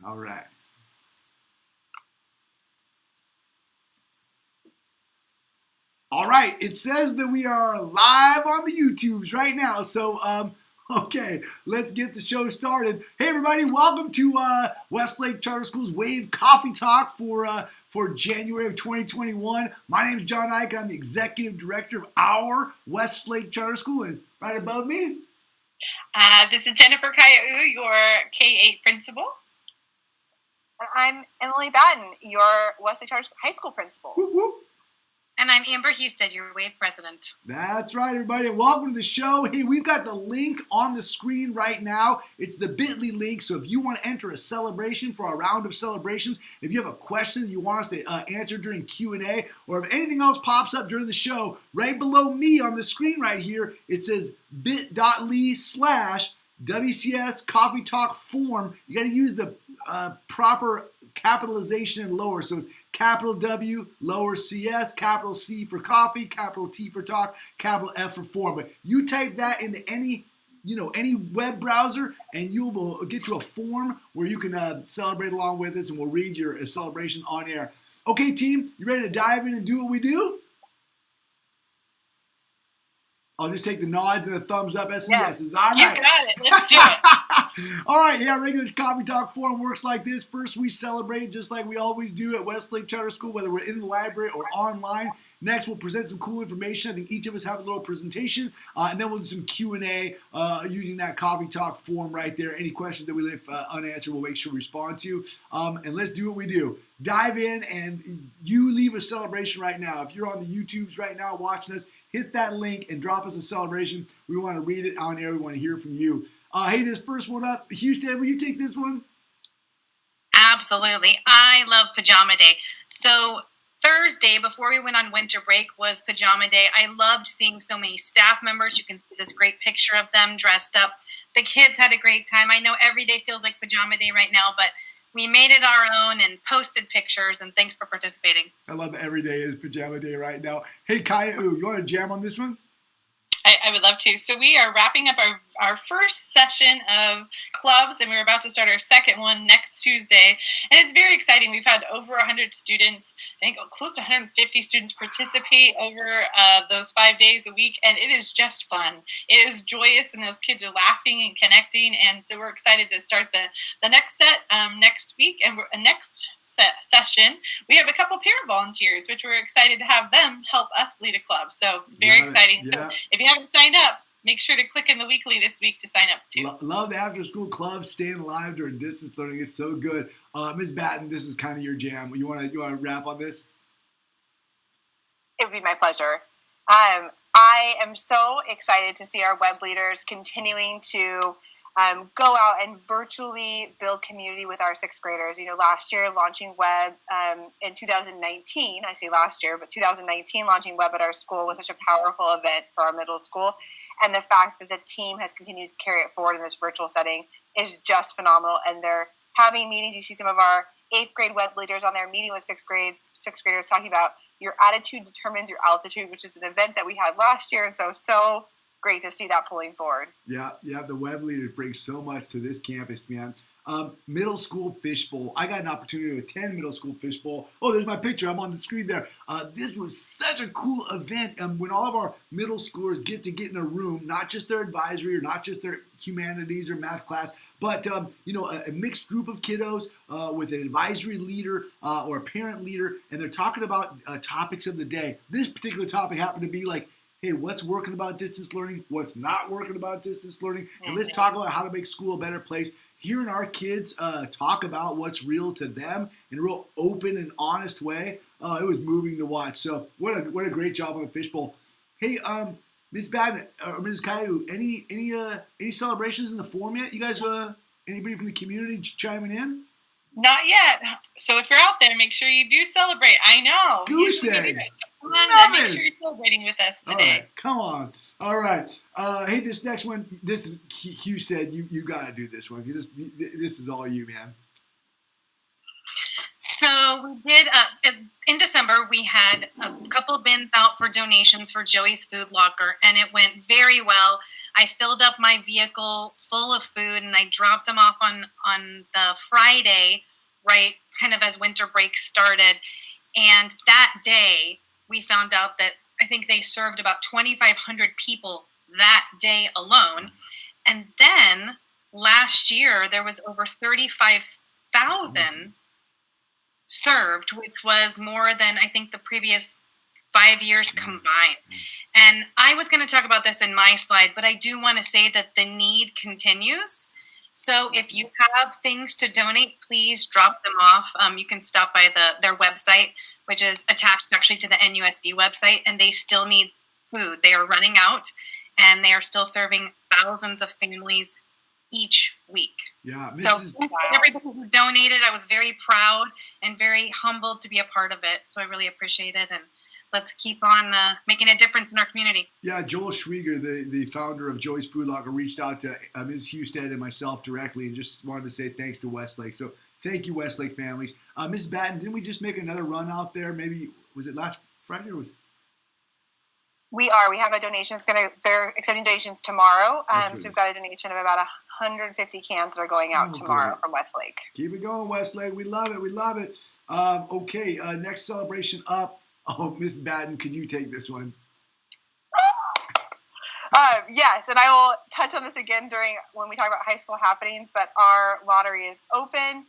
All right. All right, it says that we are live on the YouTubes right now. So, okay, let's get the show started. Hey, everybody, welcome to Westlake Charter School's Wave Coffee Talk for January of 2021. My name is John Ike. I'm the Executive Director of our Westlake Charter School, and right above me. This is Jennifer Kayau, your K-8 principal. And I'm Emily Battin, your Westlake Charter High School principal. Whoop, whoop. And I'm Amber Hustead, your Wave president. That's right, everybody. Welcome to the show. Hey, we've got the link on the screen right now. It's the bit.ly link. So if you want to enter a celebration for our round of celebrations, if you have a question you want us to answer during Q&A, or if anything else pops up during the show, right below me on the screen right here, it says bit.ly/WCS Coffee Talk form. You got to use the proper capitalization and lower. So it's capital W, lower CS, capital C for coffee, capital T for talk, capital F for form. But you type that into any web browser, and you will get to a form where you can celebrate along with us, and we'll read your celebration on air. Okay, team, you ready to dive in and do what we do? I'll just take the nods and the thumbs up as yeses. All right. You got it. Let's do it. All right, yeah, regular coffee talk forum works like this. First, we celebrate just like we always do at Westlake Charter School, whether we're in the library or online. Next, we'll present some cool information. I think each of us have a little presentation, and then we'll do some Q&A using that coffee talk form right there. Any questions that we leave unanswered, we'll make sure we respond to. And let's do what we do. Dive in, and you leave a celebration right now. If you're on the YouTubes right now watching us, hit that link and drop us a celebration. We want to read it on air. We want to hear from you. Hey, this first one up, Houston, will you take this one? Absolutely. I love Pajama Day. So Thursday, before we went on winter break, was Pajama Day. I loved seeing so many staff members. You can see this great picture of them dressed up. The kids had a great time. I know every day feels like Pajama Day right now, but we made it our own and posted pictures, and thanks for participating. I love that every day is Pajama Day right now. Hey, Kayau, you want to jam on this one? I would love to. So we are wrapping up our first session of clubs, and we're about to start our second one next Tuesday. And it's very exciting. We've had over 100 students, I think close to 150 students participate over those 5 days a week, and it is just fun. It is joyous, and those kids are laughing and connecting, and so we're excited to start the next set next week. And next session, we have a couple parent volunteers, which we're excited to have them help us lead a club. So very exciting. Yeah. So if you haven't signed up, make sure to click in the weekly this week to sign up too. Love the after school clubs, staying alive during distance learning. It's so good. Ms. Battin, this is kind of your jam. You want to wrap on this? It would be my pleasure. I am so excited to see our web leaders continuing to go out and virtually build community with our sixth graders. You know, last year launching web in 2019, I say last year, but 2019 launching web at our school was such a powerful event for our middle school. And the fact that the team has continued to carry it forward in this virtual setting is just phenomenal. And they're having meetings. You see some of our 8th grade web leaders on there meeting with sixth graders talking about your attitude determines your altitude, which is an event that we had last year. And so great to see that pulling forward. Yeah, the web leaders bring so much to this campus, man. Middle school fishbowl. I got an opportunity to attend middle school fishbowl. Oh, there's my picture. I'm on the screen there. This was such a cool event. When all of our middle schoolers get in a room, not just their advisory or not just their humanities or math class, but a mixed group of kiddos with an advisory leader or a parent leader, and they're talking about topics of the day. This particular topic happened to be like, hey, what's working about distance learning? What's not working about distance learning? And let's talk about how to make school a better place. Hearing our kids talk about what's real to them in a real open and honest way, it was moving to watch. So what a great job on the fishbowl. Hey, Ms. Battin or Ms. Kayau, any celebrations in the forum yet? You guys, anybody from the community chiming in? Not yet. So if you're out there, make sure you do celebrate. I know. Goose egg. egg. So come on, make sure you're celebrating with us today. All right, come on. All right. Hey, this next one, this is Hustead. You got to do this one because this is all you, man. So we did, in December, we had a couple of bins out for donations for Joey's Food Locker, and it went very well. I filled up my vehicle full of food, and I dropped them off on the Friday, right, kind of as winter break started. And that day, we found out that I think they served about 2,500 people that day alone. And then last year, there was over 35,000 served, which was more than I think the previous 5 years combined. And I was going to talk about this in my slide, but I do want to say that the need continues. So if you have things to donate, please drop them off. You can stop by their website, which is attached actually to the NUSD website, and they still need food. They are running out, and they are still serving thousands of families each week. Yeah, so everybody who donated, I was very proud and very humbled to be a part of it. So I really appreciate it, and let's keep on making a difference in our community. Yeah, Joel Schwieger, the founder of Joey's Food Locker, reached out to Ms. Hustead and myself directly and just wanted to say thanks to Westlake. So thank you, Westlake families. Ms. Battin, didn't we just make another run out there? Maybe, was it last Friday or was it? We are. We have a donation. They're accepting donations tomorrow. So we've got a donation of about 150 cans that are going out tomorrow from Westlake. Keep it going, Westlake. We love it. We love it. Okay, next celebration up. Oh, Ms. Battin, could you take this one? Yes, and I will touch on this again when we talk about high school happenings, but our lottery is open.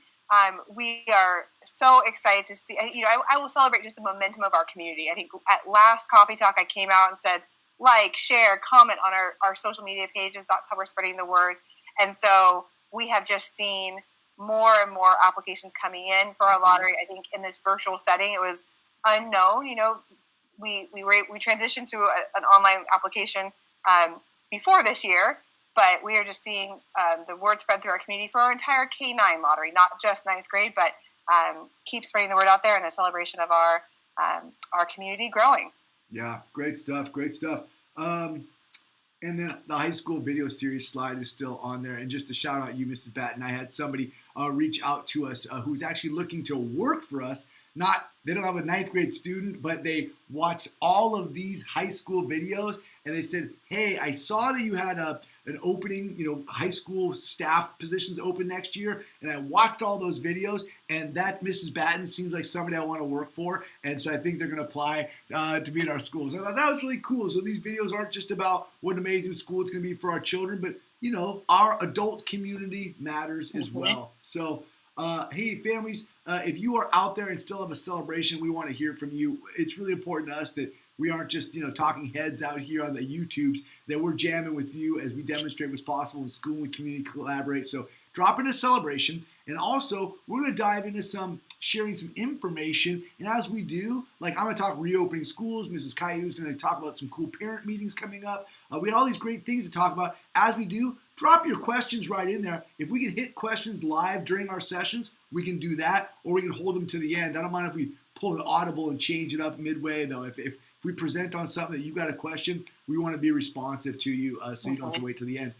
We are so excited to see, I will celebrate just the momentum of our community. I think at last Coffee Talk, I came out and said, like, share, comment on our social media pages. That's how we're spreading the word. And so we have just seen more and more applications coming in for our lottery. I think in this virtual setting, it was unknown. We transitioned to an online application before this year. But we are just seeing the word spread through our community for our entire K-9 lottery, not just ninth grade, but keep spreading the word out there in a celebration of our community growing. Yeah, great stuff, great stuff. And then the high school video series slide is still on there. And just to shout out you, Mrs. Battin, I had somebody reach out to us who's actually looking to work for us. They don't have a ninth grade student, but they watched all of these high school videos, and they said, hey, I saw that you had an opening, high school staff positions open next year, and I watched all those videos, and that Mrs. Battin seems like somebody I want to work for, and so I think they're going to apply to be in our schools. I thought that was really cool. So these videos aren't just about what an amazing school it's going to be for our children, but, our adult community matters as well. So, hey, families, if you are out there and still have a celebration, we want to hear from you. It's really important to us that we aren't just, talking heads out here on the YouTubes, that we're jamming with you as we demonstrate what's possible in school and community collaborate. So drop in a celebration. And also, we're going to dive into sharing some information. And as we do, I'm going to talk reopening schools. Mrs. Caillou is going to talk about some cool parent meetings coming up. We have all these great things to talk about. As we do, drop your questions right in there. If we can hit questions live during our sessions, we can do that, or we can hold them to the end. I don't mind if we pull an audible and change it up midway, though. If we present on something that you've got a question, we want to be responsive to you, so you don't have to wait till the end.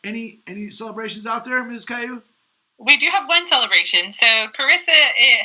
Any celebrations out there, Mrs. Caillou? We do have one celebration. So Carissa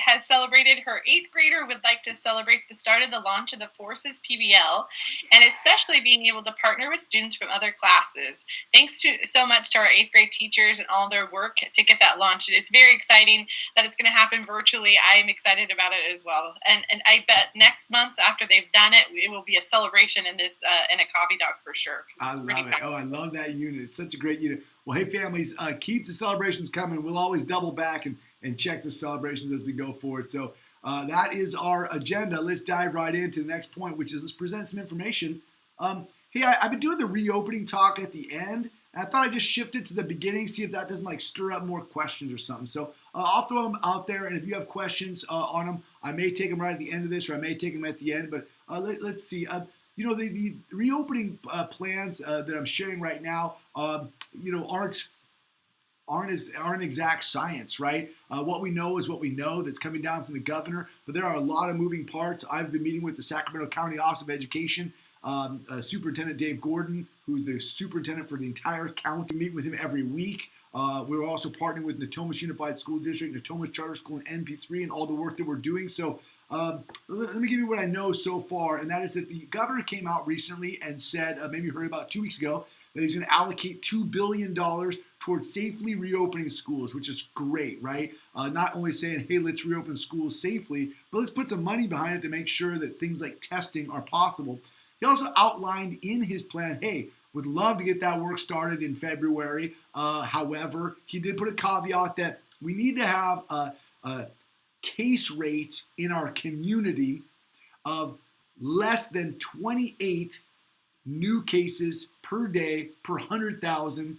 has celebrated her 8th grader would like to celebrate the start of the launch of the Forces PBL, and especially being able to partner with students from other classes. Thanks so much to our 8th grade teachers and all their work to get that launched. It's very exciting that it's going to happen virtually. I am excited about it as well. And I bet next month after they've done it, it will be a celebration in a coffee talk for sure. I love it. Oh, I love that unit. It's such a great unit. Well, hey, families, keep the celebrations coming. We'll always double back and check the celebrations as we go forward. So that is our agenda. Let's dive right into the next point, which is let's present some information. Hey, I've been doing the reopening talk at the end, and I thought I'd just shift it to the beginning, see if that doesn't stir up more questions or something. So I'll throw them out there, and if you have questions on them, I may take them right at the end of this, or I may take them at the end. But let's see. The reopening plans that I'm sharing right now, aren't exact science, right? What we know is what we know that's coming down from the governor, but there are a lot of moving parts. I've been meeting with the Sacramento County Office of Education, Superintendent Dave Gordon, who's the superintendent for the entire county. I meet with him every week. We're also partnering with Natomas Unified School District, Natomas Charter School, and NP3, and all the work that we're doing. So let me give you what I know so far, and that is that the governor came out recently and said, maybe you heard about 2 weeks ago, that he's going to allocate $2 billion towards safely reopening schools, which is great, right? Not only saying, hey, let's reopen schools safely, but let's put some money behind it to make sure that things like testing are possible. He also outlined in his plan, hey, would love to get that work started in February. However, he did put a caveat that we need to have a case rate in our community of less than 28 new cases per day per 100,000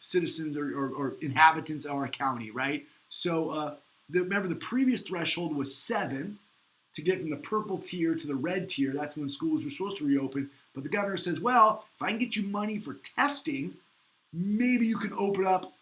citizens or inhabitants of our county, right? So remember, the previous threshold was 7 to get from the purple tier to the red tier. That's when schools were supposed to reopen. But the governor says, well, if I can get you money for testing, maybe you can open up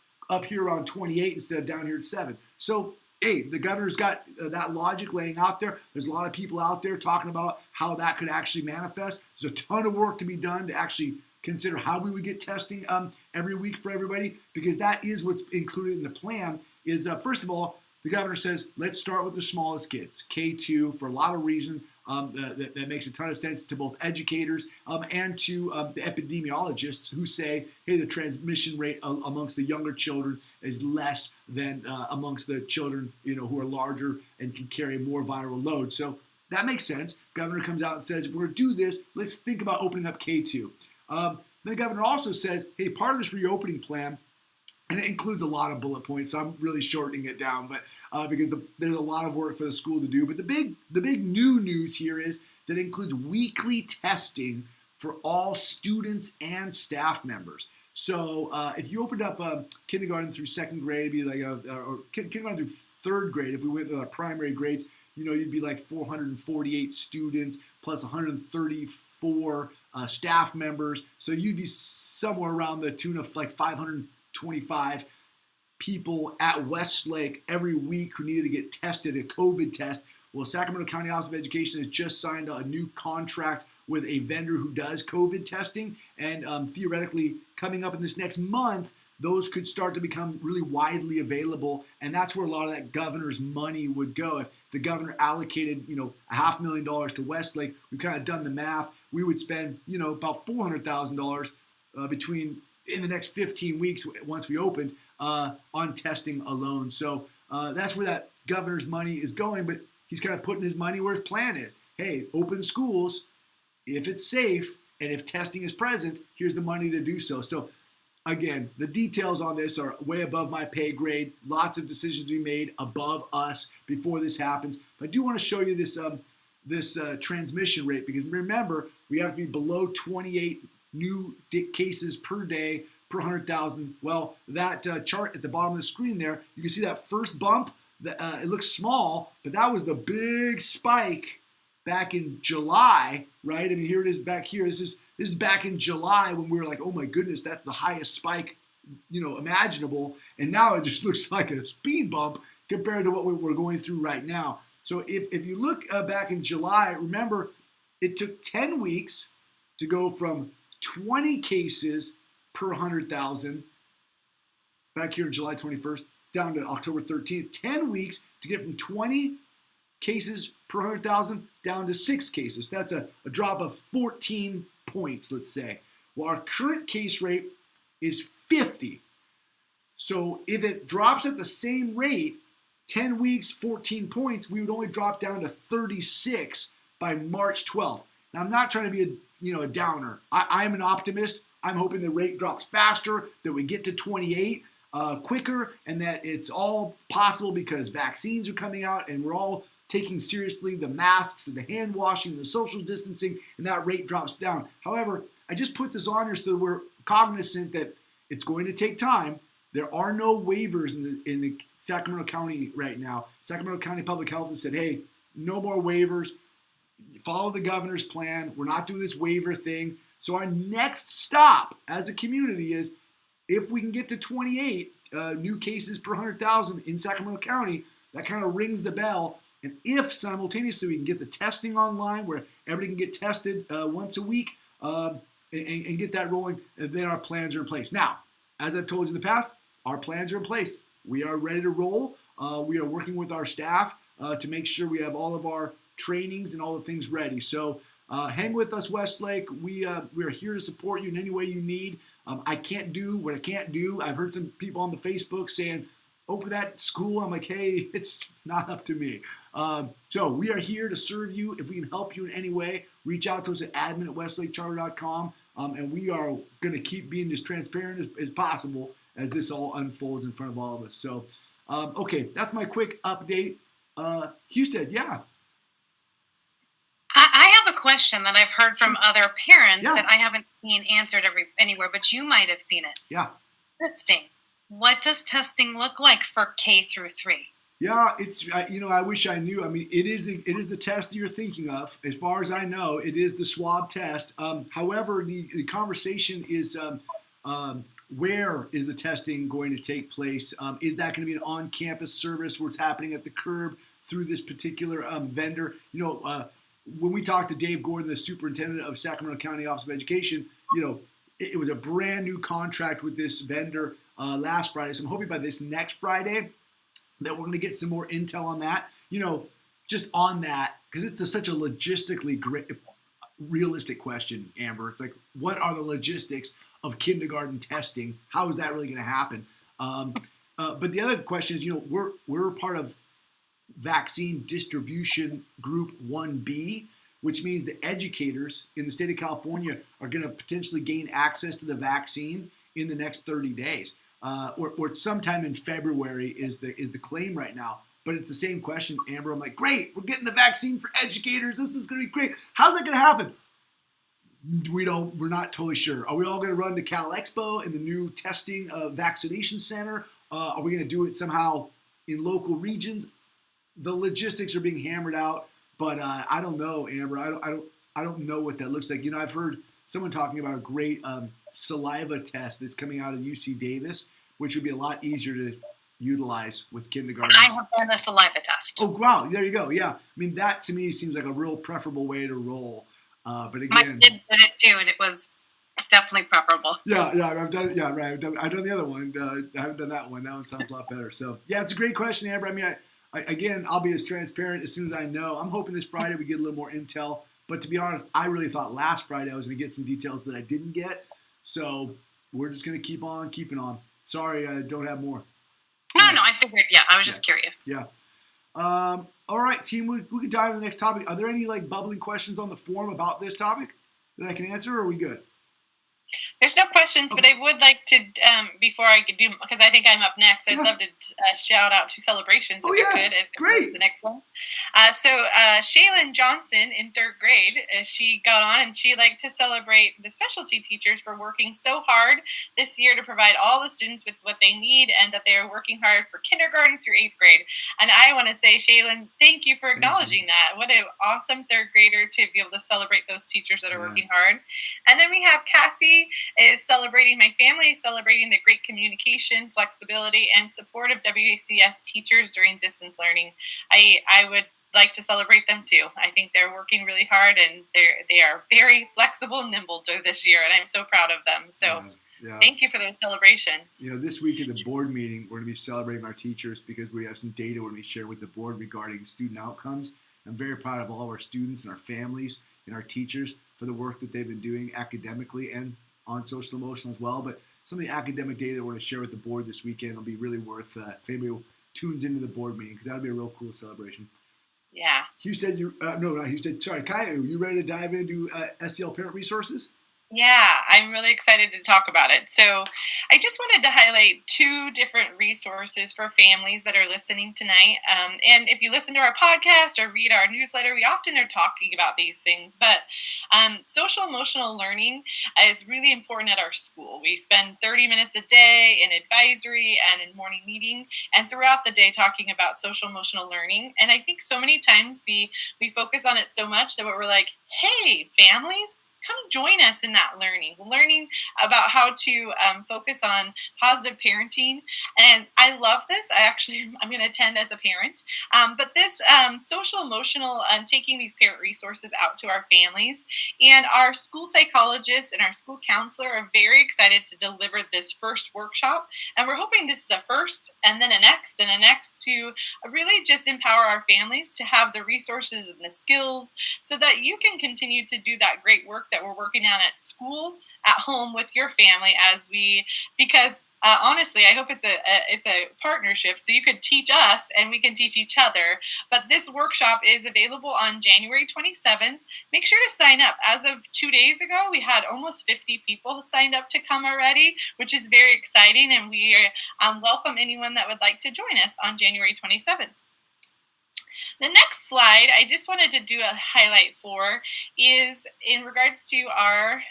here around 28 instead of down here at 7. So, hey, the governor's got that logic laying out there. There's a lot of people out there talking about how that could actually manifest. There's a ton of work to be done to actually consider how we would get testing every week for everybody, because that is what's included in the plan. Is first of all, the governor says, let's start with the smallest kids, K2, for a lot of reasons. That makes a ton of sense to both educators and to the epidemiologists who say, hey, the transmission rate amongst the younger children is less than amongst the children, who are larger and can carry more viral load. So that makes sense. Governor comes out and says, if we're going to do this, let's think about opening up K2. Then the governor also says, hey, part of this reopening plan, and it includes a lot of bullet points, so I'm really shortening it down, but because there's a lot of work for the school to do. But the big new news here is that it includes weekly testing for all students and staff members. So if you opened up kindergarten through second grade, it'd be like or kindergarten through third grade, if we went to our primary grades, you'd be like 448 students plus 134 staff members. So you'd be somewhere around the tune of like 525 people at Westlake every week who needed to get tested, a COVID test. Well, Sacramento County Office of Education has just signed a new contract with a vendor who does COVID testing, and theoretically, coming up in this next month, those could start to become really widely available, and that's where a lot of that governor's money would go. If the governor allocated, $500,000 to Westlake, we've kind of done the math, we would spend, about $400,000 in the next 15 weeks once we opened on testing alone. So that's where that governor's money is going, but he's kind of putting his money where his plan is. Hey, open schools if it's safe and if testing is present, here's the money to do so. So again, the details on this are way above my pay grade. Lots of decisions to be made above us before this happens. But I do want to show you this transmission rate, because remember, we have to be below 28 new cases per day per 100,000. Well, that chart at the bottom of the screen there, you can see that first bump. It looks small, but that was the big spike back in July, right? I mean, here it is back here. This is back in July when we were like, oh my goodness, that's the highest spike, imaginable. And now it just looks like a speed bump compared to what we're going through right now. So if you look back in July, remember, it took 10 weeks to go from 20 cases per 100,000 back here on July 21st down to October 13th. 10 weeks to get from 20 cases per 100,000 down to 6 cases. That's a drop of 14 points, let's say. Well, our current case rate is 50. So if it drops at the same rate, 10 weeks, 14 points, we would only drop down to 36 by March 12th. Now, I'm not trying to be a downer. I'm an optimist. I'm hoping the rate drops faster, that we get to 28 quicker, and that it's all possible because vaccines are coming out and we're all taking seriously the masks and the hand washing, the social distancing, and that rate drops down. However, I just put this on here so that we're cognizant that it's going to take time. There are no waivers in the Sacramento County right now. Sacramento County Public Health has said, hey, no more waivers. Follow the governor's plan. We're not doing this waiver thing. So our next stop as a community is, if we can get to 28 new cases per 100,000 in Sacramento County, that kind of rings the bell. And if simultaneously we can get the testing online where everybody can get tested once a week and get that rolling, then our plans are in place. Now, as I've told you in the past, our plans are in place. We are ready to roll. We are working with our staff to make sure we have all of our trainings and all the things ready. So hang with us, Westlake. We are here to support you in any way you need. I can't do what I can't do. I've heard some people on the Facebook saying, open that school. I'm like, hey, it's not up to me. So we are here to serve you. If we can help you in any way, reach out to us at admin@westlakecharter.com. And we are going to keep being as transparent as possible as this all unfolds in front of all of us. So, okay, that's my quick update. Hustead, yeah. I have a question that I've heard from other parents Yeah. that I haven't seen answered anywhere, but you might have seen it. Yeah. Testing. What does testing look like for K through 3? Yeah, it's I wish I knew. I mean, it is the test you're thinking of. As far as I know, it is the swab test. However, the conversation is where is the testing going to take place? Is that going to be an on-campus service where it's happening at the curb through this particular vendor? When we talked to Dave Gordon, the superintendent of Sacramento County Office of Education, it was a brand new contract with this vendor last Friday. So I'm hoping by this next Friday that we're going to get some more intel on that. Just on that, because it's such a logistically great, realistic question, Amber. It's like, what are the logistics of kindergarten testing? How is that really going to happen? But the other question is, we're part of Vaccine Distribution Group 1B, which means the educators in the state of California are going to potentially gain access to the vaccine in the next 30 days. Or sometime in February is the claim right now. But it's the same question, Amber. I'm like, great, we're getting the vaccine for educators. This is going to be great. How's that going to happen? We're not totally sure. Are we all going to run to Cal Expo in the new testing vaccination center? Are we going to do it somehow in local regions? The logistics are being hammered out, but I don't know, Amber. I don't know what that looks like. I've heard someone talking about a great saliva test that's coming out of UC Davis, which would be a lot easier to utilize with kindergarten. I have done a saliva test. Oh, wow. There you go. Yeah. I mean, that to me seems like a real preferable way to roll. But again, my kid did it too, and it was definitely preferable. Yeah, I've done. Yeah, right. I've done the other one. I haven't done that one. That one sounds a lot better. So, yeah, it's a great question, Amber. I mean, again, I'll be as transparent as soon as I know. I'm hoping this Friday we get a little more intel. But to be honest, I really thought last Friday I was going to get some details that I didn't get. So we're just going to keep on keeping on. Sorry, I don't have more. No, I figured. Yeah, I was just curious. Yeah. All right, team. We can dive into the next topic. Are there any bubbling questions on the forum about this topic that I can answer, or are we good? There's no questions, but I would like to, before I could do, because I think I'm up next, I'd love to shout out two celebrations if we could. As great. The next one. So Shaylin Johnson in 3rd grade, she got on and she liked to celebrate the specialty teachers for working so hard this year to provide all the students with what they need, and that they are working hard for kindergarten through 8th grade. And I want to say, Shaylin, thank you for acknowledging that. What an awesome 3rd grader to be able to celebrate those teachers that are working hard. And then we have Cassie is celebrating my family, celebrating the great communication, flexibility, and support of WCS teachers during distance learning. I would like to celebrate them too. I think they're working really hard, and they are very flexible and nimble this year, and I'm so proud of them. So thank you for those celebrations. This week at the board meeting, we're going to be celebrating our teachers because we have some data we're going to share with the board regarding student outcomes. I'm very proud of all of our students and our families and our teachers for the work that they've been doing academically and on social emotional as well. But some of the academic data we're going to share with the board this weekend will be really worth if anybody tunes into the board meeting, because that'll be a real cool celebration. Yeah. Hustead, no, not Hustead. Sorry, Caillou, you ready to dive into SEL parent resources? Yeah, I'm really excited to talk about it. So I just wanted to highlight 2 different resources for families that are listening tonight. And if you listen to our podcast or read our newsletter, we often are talking about these things. But social emotional learning is really important at our school. We spend 30 minutes a day in advisory and in morning meeting and throughout the day talking about social emotional learning. And I think so many times we focus on it so much that we're like, hey, families, come join us in that learning about how to focus on positive parenting. And I love this. I'm going to attend as a parent. But this social emotional, taking these parent resources out to our families, and our school psychologist and our school counselor are very excited to deliver this first workshop. And we're hoping this is a first and then a next and a next to really just empower our families to have the resources and the skills so that you can continue to do that great work that we're working on at school, at home with your family because honestly, I hope it's a partnership, so you could teach us and we can teach each other. But this workshop is available on January 27th. Make sure to sign up. As of 2 days ago, we had almost 50 people signed up to come already, which is very exciting, and we welcome anyone that would like to join us on January 27th. The next slide I just wanted to do a highlight for is in regards to our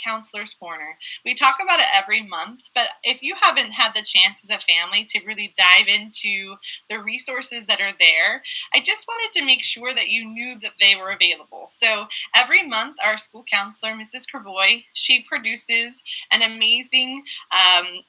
Counselor's Corner. We talk about it every month, but if you haven't had the chance as a family to really dive into the resources that are there, I just wanted to make sure that you knew that they were available. So every month, our school counselor, Mrs. Cravoy, she produces an amazing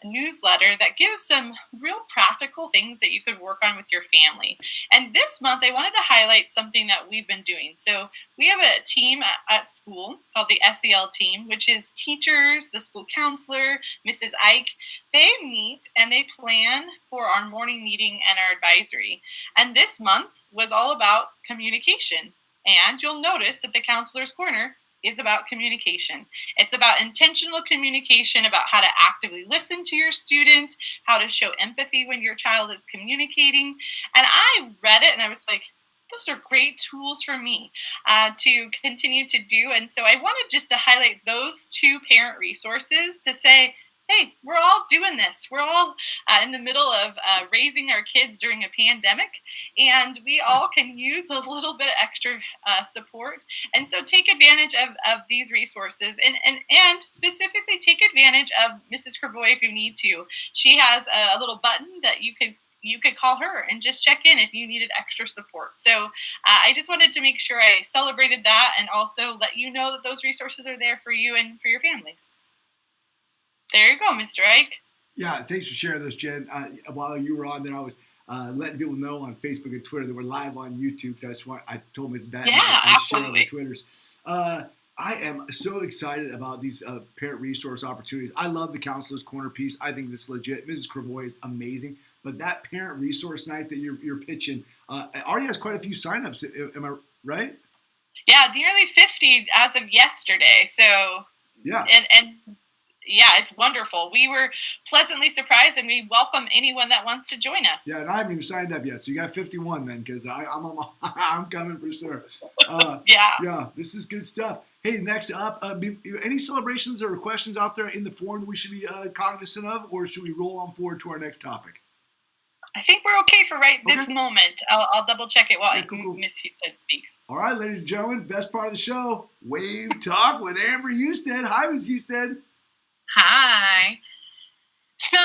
newsletter that gives some real practical things that you could work on with your family. And this month, I wanted to highlight something that we've been doing. So we have a team at school called the SEL team, which is teachers, the school counselor, Mrs. Ike. They meet and they plan for our morning meeting and our advisory. And this month was all about communication. And you'll notice that the Counselor's Corner is about communication. It's about intentional communication, about how to actively listen to your student, how to show empathy when your child is communicating. And I read it and I was like, those are great tools for me to continue to do. And so I wanted just to highlight those two parent resources to say, hey, we're all doing this. We're all in the middle of raising our kids during a pandemic, and we all can use a little bit of extra support. And so take advantage of these resources, and specifically take advantage of Mrs. Cravoy if you need to. She has a little button that you could call her and just check in if you needed extra support. So I just wanted to make sure I celebrated that and also let you know that those resources are there for you and for your families. There you go, Mr. Ike. Yeah, thanks for sharing those, Jen. While you were on there, I was letting people know on Facebook and Twitter that we're live on YouTube. So I told Ms. Battin I share on the Twitters. I am so excited about these parent resource opportunities. I love the Counselor's Corner piece. I think this is legit. Mrs. Cravoy is amazing. But that parent resource night that you're pitching already has quite a few signups. Am I right? Yeah, nearly 50 as of yesterday. So yeah, and yeah, it's wonderful. We were pleasantly surprised, and we welcome anyone that wants to join us. Yeah, and I haven't even signed up yet, so you got 51 then, because I'm coming for sure. Yeah, this is good stuff. Hey, next up, any celebrations or questions out there in the forum that we should be cognizant of, or should we roll on forward to our next topic? I think we're okay for this moment. I'll double check it while Miss Hustead speaks. All right, ladies and gentlemen, best part of the show, Wave Talk with Amber Hustead. Hi, Miss Hustead. Hi. So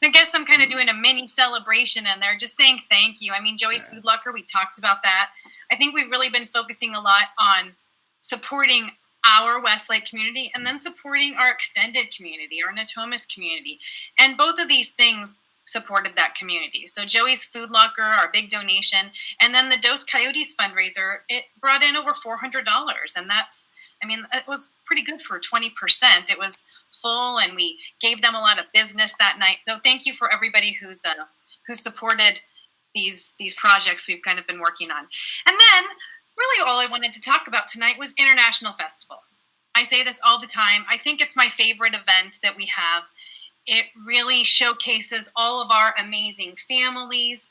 I guess I'm kind of doing a mini celebration in there, just saying thank you. I mean, Joey's Food Locker, we talked about that. I think we've really been focusing a lot on supporting our Westlake community and then supporting our extended community, our Natomas community. And both of these things supported that community. So Joey's Food Locker, our big donation, and then the Dos Coyotes fundraiser, it brought in over $400. And it was pretty good for 20%. It was full, and we gave them a lot of business that night. So thank you for everybody who's supported these projects we've kind of been working on. And then really all I wanted to talk about tonight was International Festival. I say this all the time. I think it's my favorite event that we have. It really showcases all of our amazing families,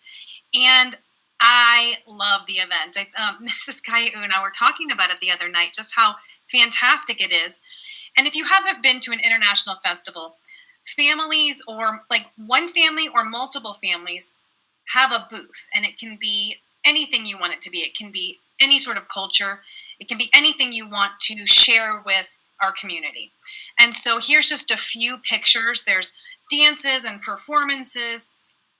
and I love the event. Mrs. Caillou and I were talking about it the other night, just how fantastic it is. And if you haven't been to an international festival, families or like one family or multiple families have a booth, and it can be anything you want it to be. It can be any sort of culture. It can be anything you want to share with our community. And so here's just a few pictures. There's dances and performances.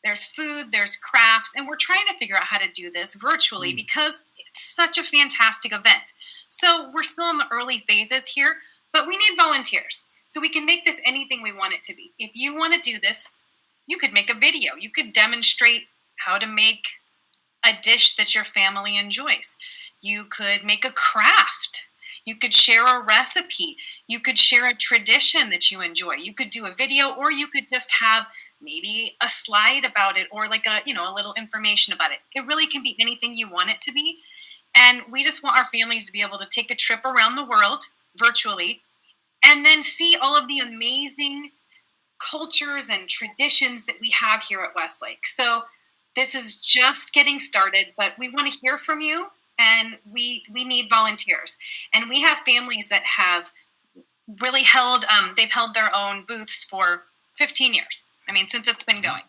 There's food, there's crafts, and we're trying to figure out how to do this virtually because It's such a fantastic event. So we're still in the early phases here, but we need volunteers. So we can make this anything we want it to be. If you want to do this, you could make a video. You could demonstrate how to make a dish that your family enjoys. You could make a craft. You could share a recipe. You could share a tradition that you enjoy. You could do a video, or you could just have maybe a slide about it, or like a little information about it. It really can be anything you want it to be. And we just want our families to be able to take a trip around the world virtually and then see all of the amazing cultures and traditions that we have here at Westlake. So this is just getting started, but we want to hear from you, and we need volunteers. And we have families that have really they've held their own booths for 15 years. I mean, since it's been going.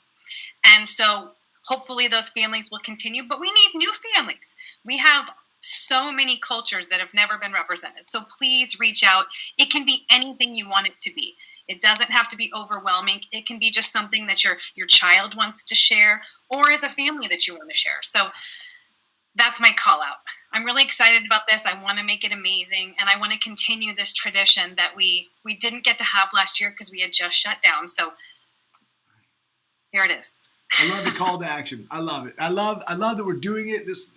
And so hopefully those families will continue, but we need new families. We have so many cultures that have never been represented. So please reach out. It can be anything you want it to be. It doesn't have to be overwhelming. It can be just something that your child wants to share, or as a family that you want to share. So that's my call out. I'm really excited about this. I want to make it amazing, and I want to continue this tradition that we didn't get to have last year because we had just shut down. So here it is. I love the call to action. I love it. I love that we're doing it. This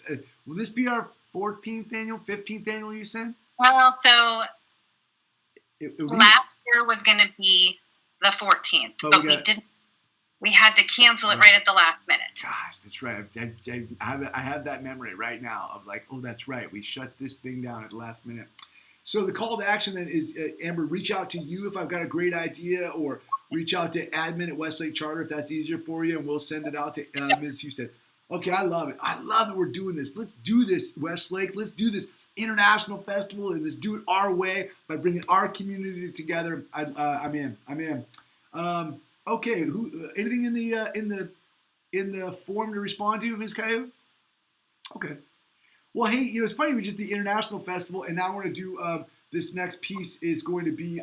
will this be our 14th annual, 15th annual, you said? Well, so last year was going to be the 14th, but we didn't. We had to cancel it right at the last minute. Gosh, that's right. I have that memory right now of like, oh, that's right. We shut this thing down at the last minute. So the call to action then is, Amber, reach out to you if I've got a great idea, or reach out to admin at Westlake Charter if that's easier for you, and we'll send it out to Ms. Hustead. Okay, I love it. I love that we're doing this. Let's do this, Westlake. Let's do this international festival, and let's do it our way by bringing our community together. I'm in. Okay, anything in the form to respond to, Ms. Caillou? Okay. Well, hey, it's funny, we did the international festival, and now we're going to do this next piece is going to be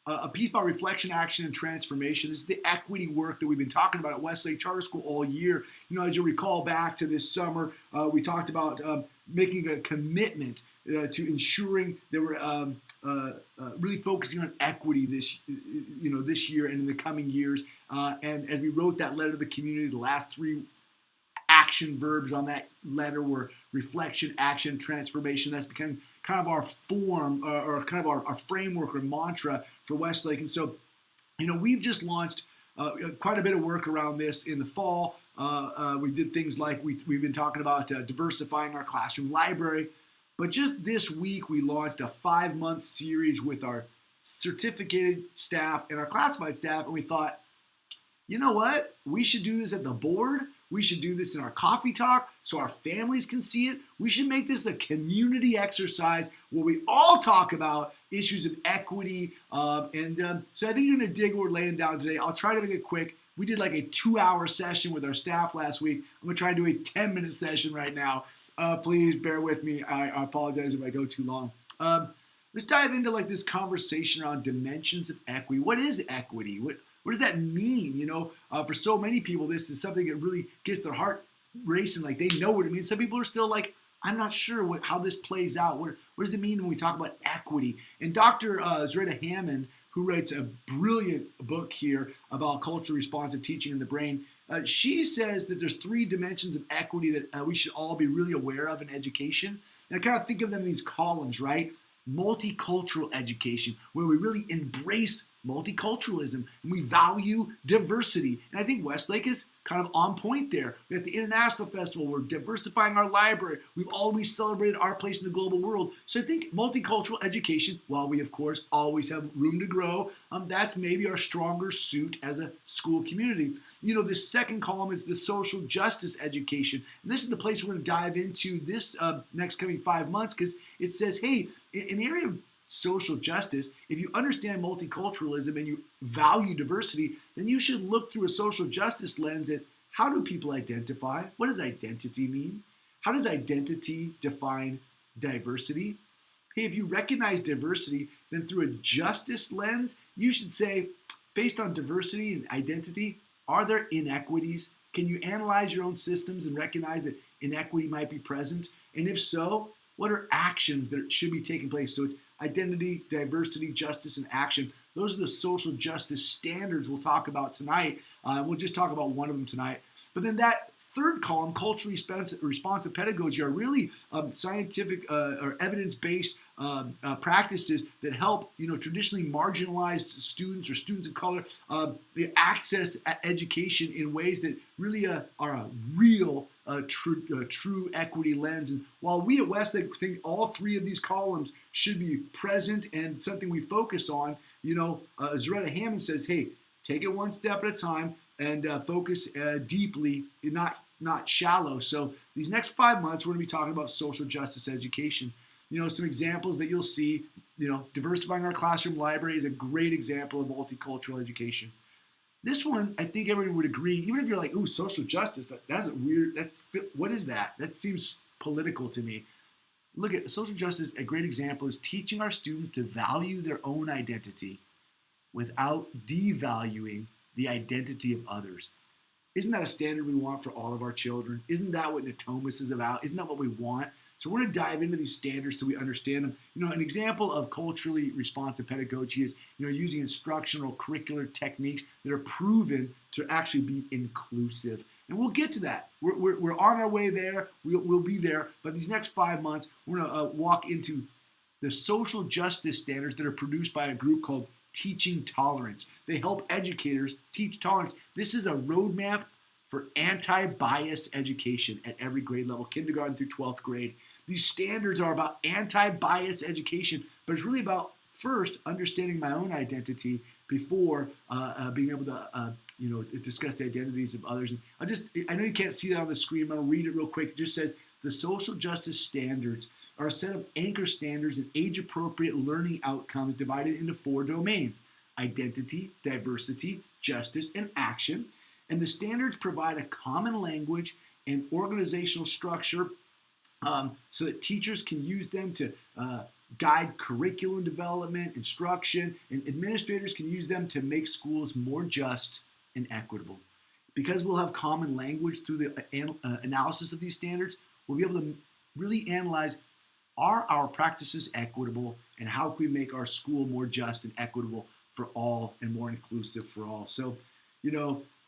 a piece about reflection, action, and transformation. This is the equity work that we've been talking about at Westlake Charter School all year. As you recall back to this summer, we talked about making a commitment to ensuring that we're really focusing on equity this year and in the coming years. And as we wrote that letter to the community, the last three action verbs on that letter were reflection, action, transformation. That's become kind of our form or kind of our framework or mantra for Westlake. And so, we've just launched quite a bit of work around this in the fall. We did things like we've been talking about diversifying our classroom library. But just this week, we launched a 5-month series with our certificated staff and our classified staff. And we thought, you know what? We should do this at the board. We should do this in our coffee talk so our families can see it. We should make this a community exercise where we all talk about issues of equity. So I think you're going to dig what we're laying down today. I'll try to make it quick. We did like a 2-hour session with our staff last week. I'm going to try and do a 10-minute session right now. Please bear with me. I apologize if I go too long. Let's dive into like this conversation around dimensions of equity. What is equity? What does that mean? For so many people, this is something that really gets their heart racing. Like they know what it means. Some people are still like, I'm not sure how this plays out. What does it mean when we talk about equity? And Dr. Zaretta Hammond, who writes a brilliant book here about culturally responsive teaching in the brain, she says that there's 3 dimensions of equity that we should all be really aware of in education. And I kind of think of them in these columns, right? Multicultural education, where we really embrace multiculturalism and we value diversity. And I think Westlake is kind of on point there. We at the International Festival, we're diversifying our library. We've always celebrated our place in the global world. So I think multicultural education, while we of course always have room to grow, that's maybe our stronger suit as a school community. The second column is the social justice education. And this is the place we're going to dive into this next coming 5 months, because it says, hey, in the area of social justice, if you understand multiculturalism and you value diversity, then you should look through a social justice lens at how do people identify? What does identity mean? How does identity define diversity? Hey, if you recognize diversity, then through a justice lens, you should say, based on diversity and identity, are there inequities Can you analyze your own systems and recognize that inequity might be present? And if so, what are actions that should be taking place? So it's identity, diversity, justice, and action. Those are the social justice standards we'll talk about tonight. We'll just talk about one of them tonight. But then that third column, culturally responsive pedagogy, are really scientific or evidence-based practices that help traditionally marginalized students or students of color access education in ways that really are a real true equity lens. And while we at Westlake think all three of these columns should be present and something we focus on, Zaretta Hammond says, hey, take it one step at a time and focus deeply, not shallow. So these next 5 months, we're going to be talking about social justice education. Some examples that you'll see, diversifying our classroom library is a great example of multicultural education. This one, I think everyone would agree, even if you're like, ooh, social justice, that's weird, what is that? That seems political to me. Look at social justice, a great example is teaching our students to value their own identity without devaluing the identity of others. Isn't that a standard we want for all of our children? Isn't that what Natomas is about? Isn't that what we want? So we're going to dive into these standards so we understand them. An example of culturally responsive pedagogy is, using instructional curricular techniques that are proven to actually be inclusive. And we'll get to that. We're on our way there. We'll be there. But these next 5 months, we're going to walk into the social justice standards that are produced by a group called Teaching Tolerance. They help educators teach tolerance. This is a roadmap for anti-bias education at every grade level, kindergarten through 12th grade. These standards are about anti-bias education, but it's really about first understanding my own identity before being able to discuss the identities of others. And I know you can't see that on the screen, but I'll read it real quick. It just says, the social justice standards are a set of anchor standards and age-appropriate learning outcomes divided into 4 domains: identity, diversity, justice, and action. And the standards provide a common language and organizational structure so that teachers can use them to guide curriculum development, instruction, and administrators can use them to make schools more just and equitable. Because we'll have common language through the analysis of these standards, we'll be able to really analyze, are our practices equitable, and how can we make our school more just and equitable for all and more inclusive for all? So,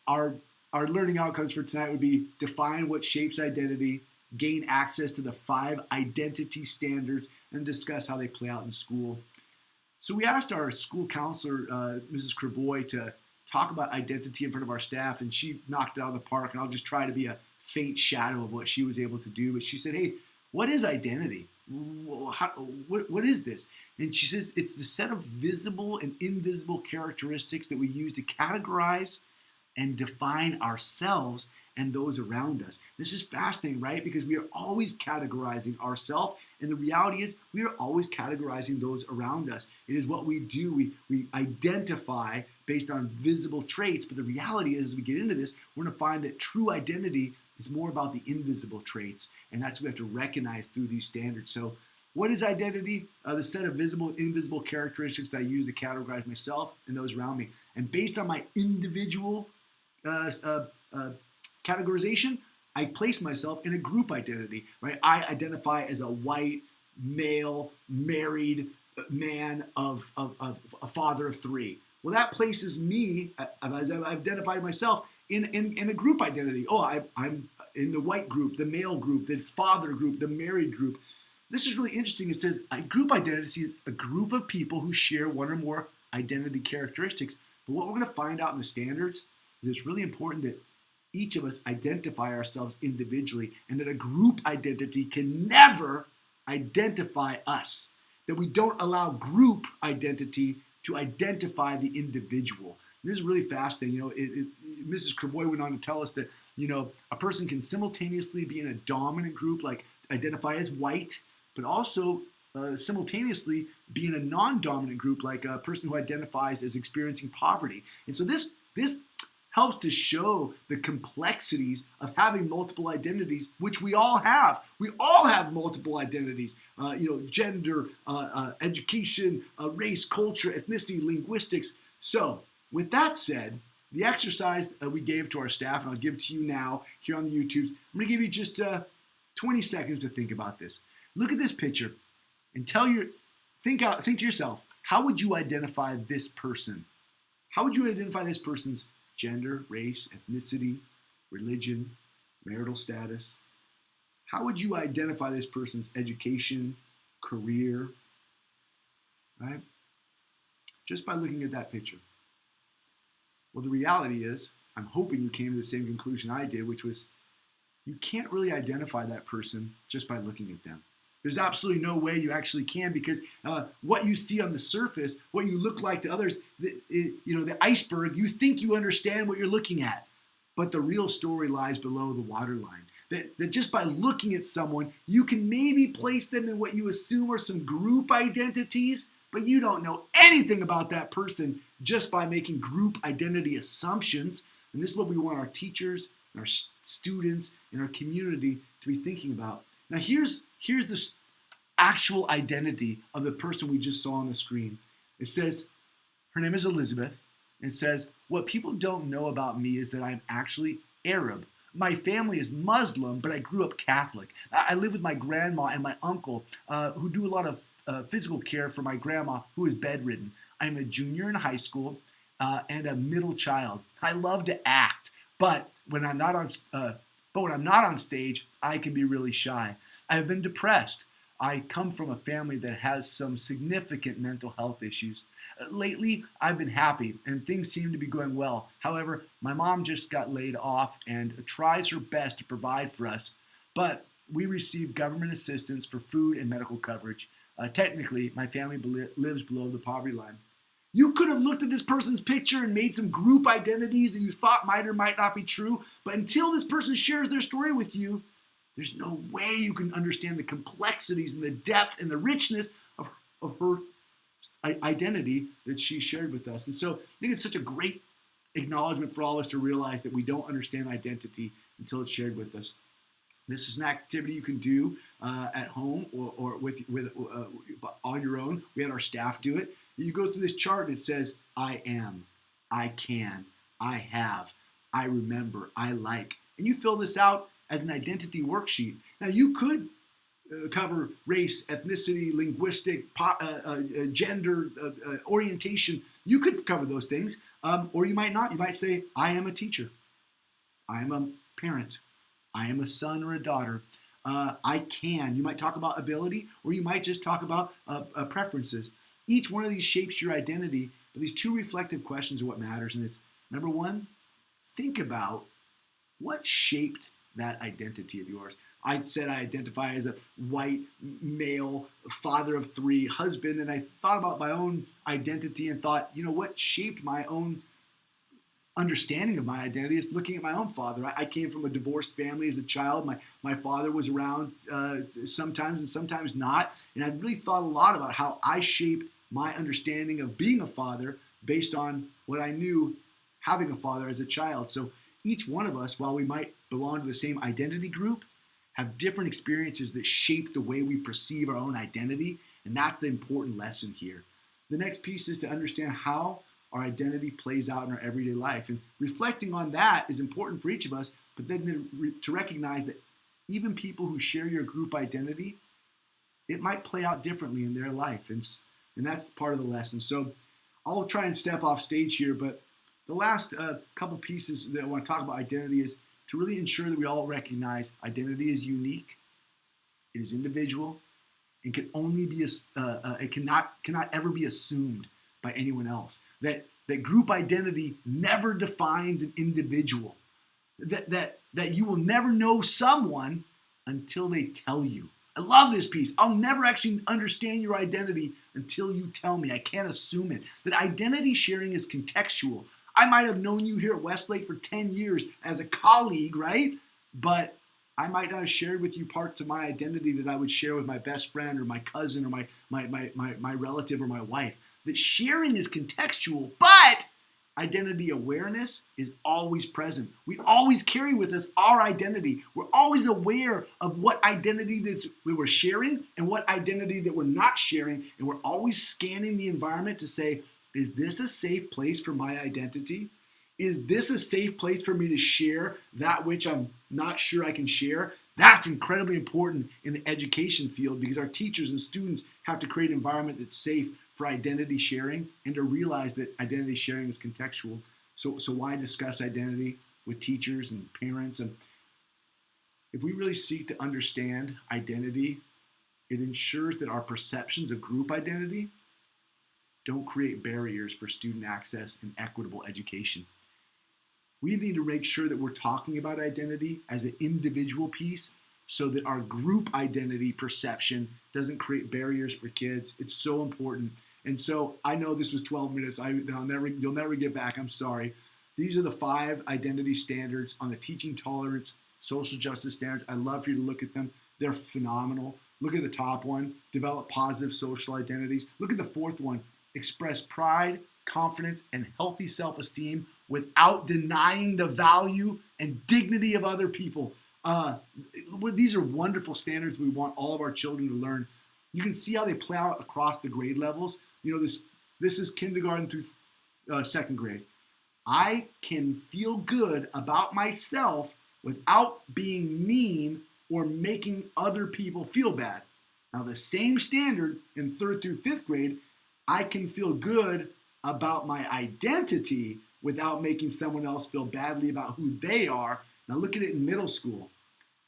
our learning outcomes for tonight would be define what shapes identity, gain access to the 5 identity standards, and discuss how they play out in school. So we asked our school counselor, Mrs. Cravoy, to talk about identity in front of our staff, and she knocked it out of the park, and I'll just try to be a faint shadow of what she was able to do. But she said, hey, what is identity? What is this? And she says it's the set of visible and invisible characteristics that we use to categorize and define ourselves and those around us. This is fascinating, right? Because we are always categorizing ourselves, and the reality is we are always categorizing those around us. It is what we do. We identify based on visible traits, but the reality is, as we get into this, we're going to find that true identity is more about the invisible traits, and that's what we have to recognize through these standards. So what is identity? The set of visible and invisible characteristics that I use to categorize myself and those around me. And based on my individual categorization, I place myself in a group identity, right? I identify as a white, male, married man of a father of 3. Well, that places me, as I've identified myself, in a group identity. Oh, I'm in the white group, the male group, the father group, the married group. This is really interesting. It says a group identity is a group of people who share one or more identity characteristics. But what we're going to find out in the standards is it's really important that each of us identify ourselves individually, and that a group identity can never identify us. That we don't allow group identity to identify the individual. This is really fascinating. Mrs. Cravoy went on to tell us that a person can simultaneously be in a dominant group, like identify as white, but also simultaneously be in a non-dominant group, like a person who identifies as experiencing poverty. And so this helps to show the complexities of having multiple identities, which we all have. We all have multiple identities, gender, education, race, culture, ethnicity, linguistics. So with that said, the exercise we gave to our staff, and I'll give to you now here on the YouTubes. I'm going to give you just 20 seconds to think about this. Look at this picture and think to yourself, how would you identify this person? How would you identify this person's gender, race, ethnicity, religion, marital status? How would you identify this person's education, career, right? Just by looking at that picture. Well, the reality is, I'm hoping you came to the same conclusion I did, which was you can't really identify that person just by looking at them. There's absolutely no way you actually can, because what you see on the surface, what you look like to others, the iceberg, you think you understand what you're looking at. But the real story lies below the waterline. That just by looking at someone, you can maybe place them in what you assume are some group identities, but you don't know anything about that person just by making group identity assumptions. And this is what we want our teachers, our students, and our community to be thinking about. Now here's the actual identity of the person we just saw on the screen. It says, her name is Elizabeth. And it says, what people don't know about me is that I'm actually Arab. My family is Muslim, but I grew up Catholic. I live with my grandma and my uncle, who do a lot of physical care for my grandma, who is bedridden. I'm a junior in high school and a middle child. I love to act, but when I'm not on stage, I can be really shy. I have been depressed. I come from a family that has some significant mental health issues. Lately, I've been happy and things seem to be going well. However, my mom just got laid off and tries her best to provide for us, but we receive government assistance for food and medical coverage. Technically, my family lives below the poverty line. You could have looked at this person's picture and made some group identities that you thought might or might not be true, but until this person shares their story with you, there's no way you can understand the complexities and the depth and the richness of her identity that she shared with us. And so I think it's such a great acknowledgement for all of us to realize that we don't understand identity until it's shared with us. This is an activity you can do at home or on your own. We had our staff do it. You go through this chart and it says, I am, I can, I have, I remember, I like. And you fill this out as an identity worksheet. Now you could cover race, ethnicity, linguistic, gender, orientation. You could cover those things, or you might not. You might say, I am a teacher. I am a parent. I am a son or a daughter. I can. You might talk about ability, or you might just talk about preferences. Each one of these shapes your identity, but these two reflective questions are what matters. And it's, number one, think about what shaped that identity of yours. I said I identify as a white male, father of 3, husband, and I thought about my own identity and thought, what shaped my own understanding of my identity is looking at my own father. I came from a divorced family as a child. My father was around sometimes and sometimes not, and I really thought a lot about how I shaped my understanding of being a father based on what I knew having a father as a child. So each one of us, while we might belong to the same identity group, have different experiences that shape the way we perceive our own identity, and that's the important lesson here. The next piece is to understand how our identity plays out in our everyday life, and reflecting on that is important for each of us, but then to recognize that even people who share your group identity, it might play out differently in their life, and that's part of the lesson. So I'll try and step off stage here, but the last couple pieces that I want to talk about identity is to really ensure that we all recognize identity is unique, it is individual, and can only be it cannot ever be assumed by anyone else. That group identity never defines an individual. That you will never know someone until they tell you. I love this piece. I'll never actually understand your identity until you tell me. I can't assume it. That identity sharing is contextual. I might have known you here at Westlake for 10 years as a colleague, right? But I might not have shared with you parts of my identity that I would share with my best friend or my cousin or my relative or my wife. That sharing is contextual, but identity awareness is always present. We always carry with us our identity. We're always aware of what identity that we're sharing and what identity that we're not sharing, and we're always scanning the environment to say, is this a safe place for my identity? Is this a safe place for me to share that which I'm not sure I can share? That's incredibly important in the education field because our teachers and students have to create an environment that's safe for identity sharing and to realize that identity sharing is contextual. So why discuss identity with teachers and parents? And if we really seek to understand identity, it ensures that our perceptions of group identity don't create barriers for student access and equitable education. We need to make sure that we're talking about identity as an individual piece so that our group identity perception doesn't create barriers for kids. It's so important. And so I know this was 12 minutes. You'll never get back. I'm sorry. These are the 5 identity standards on the teaching tolerance, social justice standards. I'd love for you to look at them. They're phenomenal. Look at the top one, develop positive social identities. Look at the 4th one, express pride, confidence, and healthy self-esteem without denying the value and dignity of other people. These are wonderful standards we want all of our children to learn. You can see how they play out across the grade levels. You know, this is kindergarten through 2nd grade. I can feel good about myself without being mean or making other people feel bad. Now, the same standard in 3rd through 5th grade, I can feel good about my identity without making someone else feel badly about who they are. Now, look at it in middle school.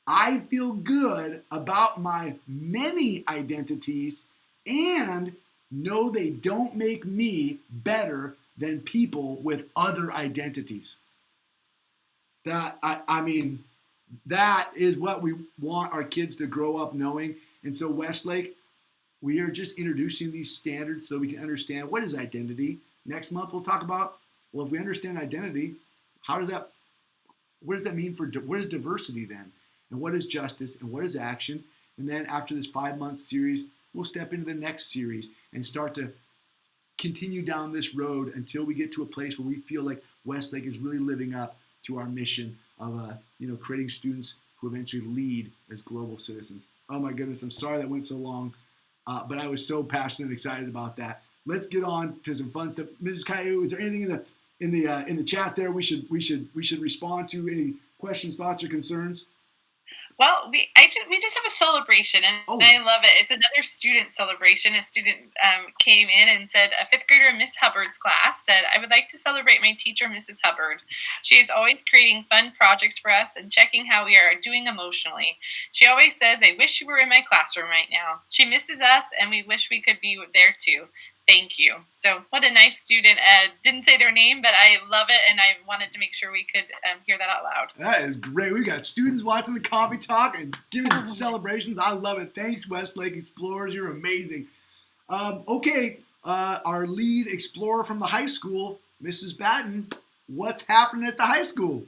I feel good about my many identities and know they don't make me better than people with other identities. That is what we want our kids to grow up knowing. And so Westlake, we are just introducing these standards so we can understand what is identity. Next month we'll talk about, well, if we understand identity, what does that mean what is diversity then? And what is justice and what is action? And then after this 5-month series, we'll step into the next series and start to continue down this road until we get to a place where we feel like Westlake is really living up to our mission of creating students who eventually lead as global citizens. Oh my goodness, I'm sorry that went so long, but I was so passionate and excited about that. Let's get on to some fun stuff. Mrs. Caillou, is there anything in the chat there we should respond to? Any questions, thoughts, or concerns? Well, we just have a celebration, and I love it. It's another student celebration. A student came in and said, a 5th grader in Miss Hubbard's class said, I would like to celebrate my teacher, Mrs. Hubbard. She is always creating fun projects for us and checking how we are doing emotionally. She always says, I wish you were in my classroom right now. She misses us, and we wish we could be there too. Thank you. So what a nice student. Didn't say their name, but I love it, and I wanted to make sure we could hear that out loud. That is great. We got students watching the coffee talk and giving celebrations. I love it. Thanks, Westlake Explorers. You're amazing. Our lead explorer from the high school, Mrs. Battin, what's happening at the high school?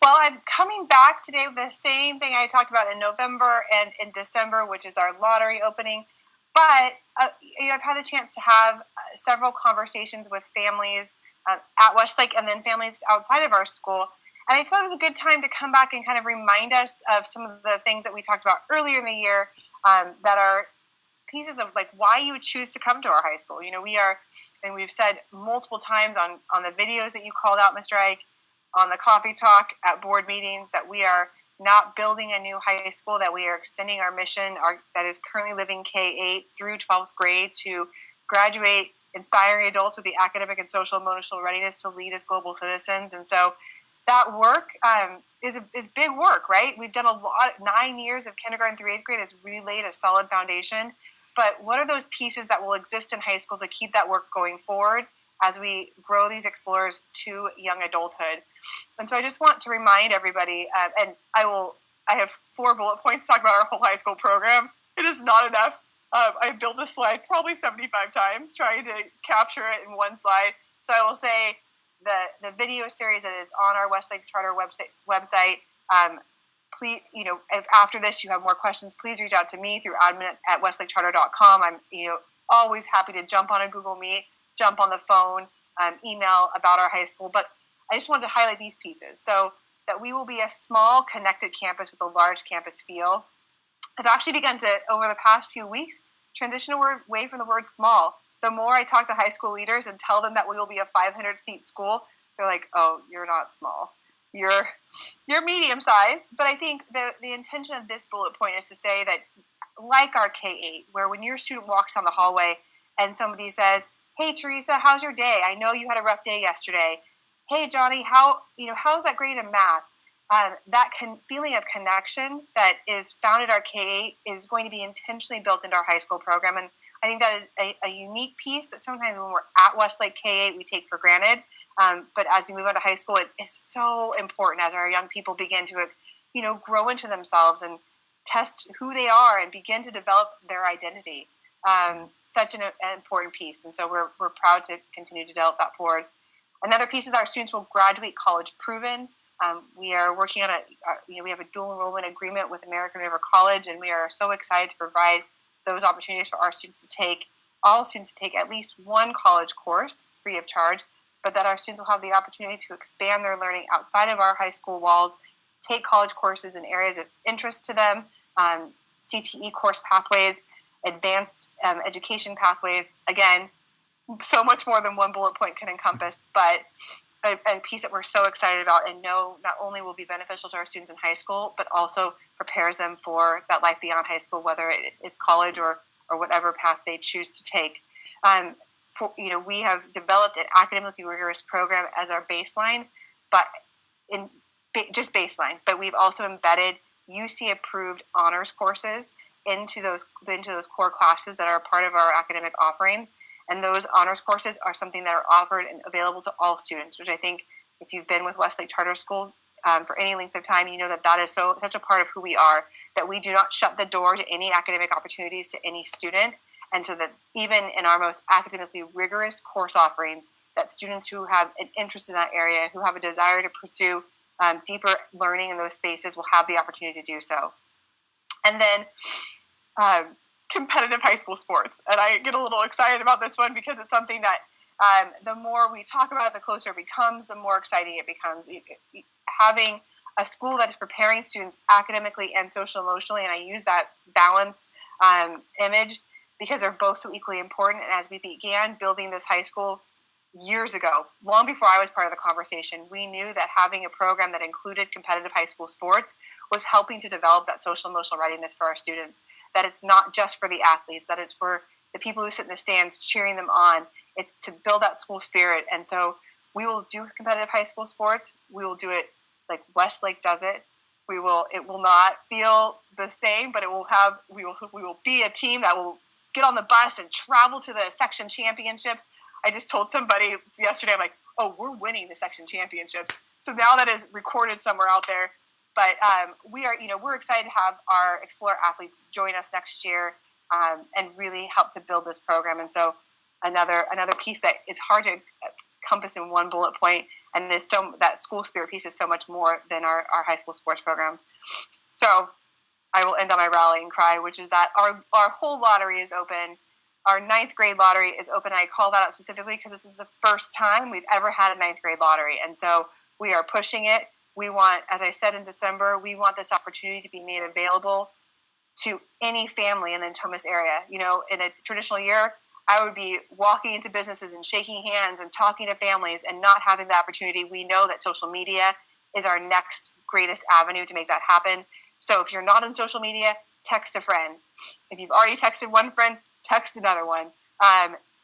Well, I'm coming back today with the same thing I talked about in November and in December, which is our lottery opening. But I've had the chance to have several conversations with families at Westlake and then families outside of our school. And I thought it was a good time to come back and kind of remind us of some of the things that we talked about earlier in the year that are pieces of like why you would choose to come to our high school. You know, we are, and we've said multiple times on the videos that you called out, Mr. Ike, on the coffee talk at board meetings, that we are not building a new high school, that we are extending our mission that is currently living K-8 through 12th grade to graduate inspiring adults with the academic and social emotional readiness to lead as global citizens. And so that work is big work, right? We've done a lot. 9 years of kindergarten through 8th grade has really laid a solid foundation. But what are those pieces that will exist in high school to keep that work going forward as we grow these explorers to young adulthood? And so I just want to remind everybody, and I have 4 bullet points to talk about our whole high school program. It is not enough. I built this slide probably 75 times trying to capture it in one slide. So I will say the video series that is on our Westlake Charter website. Please, if after this you have more questions, please reach out to me through admin@westlakecharter.com. I'm always happy to jump on a Google Meet, jump on the phone, email about our high school. But I just wanted to highlight these pieces. So that we will be a small, connected campus with a large campus feel. I've actually begun to, over the past few weeks, transition away from the word small. The more I talk to high school leaders and tell them that we will be a 500-seat school, they're like, oh, you're not small. You're medium sized. But I think the intention of this bullet point is to say that, like our K-8, where when your student walks down the hallway and somebody says, hey, Teresa, how's your day? I know you had a rough day yesterday. Hey, Johnny, how's that grade in math? That feeling of connection that is found at our K-8 is going to be intentionally built into our high school program. And I think that is a unique piece that sometimes when we're at Westlake K-8, we take for granted. But as we move on to high school, it is so important as our young people begin to, grow into themselves and test who they are and begin to develop their identity. Such an important piece. And so we're proud to continue to develop that forward. Another piece is our students will graduate college proven. We are working on we have a dual enrollment agreement with American River College, and we are so excited to provide those opportunities for all students to take at least one college course free of charge, but that our students will have the opportunity to expand their learning outside of our high school walls, take college courses in areas of interest to them, CTE course pathways, advanced education pathways. Again, so much more than one bullet point can encompass, but a piece that we're so excited about and know not only will be beneficial to our students in high school, but also prepares them for that life beyond high school, whether it's college or whatever path they choose to take. We have developed an academically rigorous program as our baseline, but just baseline. But we've also embedded UC-approved honors courses into those core classes that are a part of our academic offerings. And those honors courses are something that are offered and available to all students, which I think if you've been with Westlake Charter School for any length of time, you know that is such a part of who we are, that we do not shut the door to any academic opportunities to any student. And so that even in our most academically rigorous course offerings, that students who have an interest in that area, who have a desire to pursue deeper learning in those spaces will have the opportunity to do so. And then competitive high school sports. And I get a little excited about this one because it's something that the more we talk about it, the closer it becomes, the more exciting it becomes. Having a school that is preparing students academically and social emotionally, and I use that balance image because they're both so equally important. And as we began building this high school years ago, long before I was part of the conversation, we knew that having a program that included competitive high school sports was helping to develop that social emotional readiness for our students, that it's not just for the athletes, that it's for the people who sit in the stands cheering them on. It's to build that school spirit. And so we will do competitive high school sports. We will do it like Westlake does it. It will not feel the same, but we will be a team that will get on the bus and travel to the section championships. I just told somebody yesterday, I'm like, oh, we're winning the section championships. So now that is recorded somewhere out there. But we're excited to have our Explorer athletes join us next year and really help to build this program. And so another piece that it's hard to encompass in one bullet point, and that school spirit piece is so much more than our high school sports program. So I will end on my rallying cry, which is that our whole lottery is open. Our 9th grade lottery is open. I call that out specifically because this is the first time we've ever had a 9th grade lottery. And so we are pushing it. We want, as I said in December, we want this opportunity to be made available to any family in the Thomas area. In a traditional year, I would be walking into businesses and shaking hands and talking to families and not having the opportunity. We know that social media is our next greatest avenue to make that happen. So if you're not on social media, text a friend. If you've already texted one friend, text another one.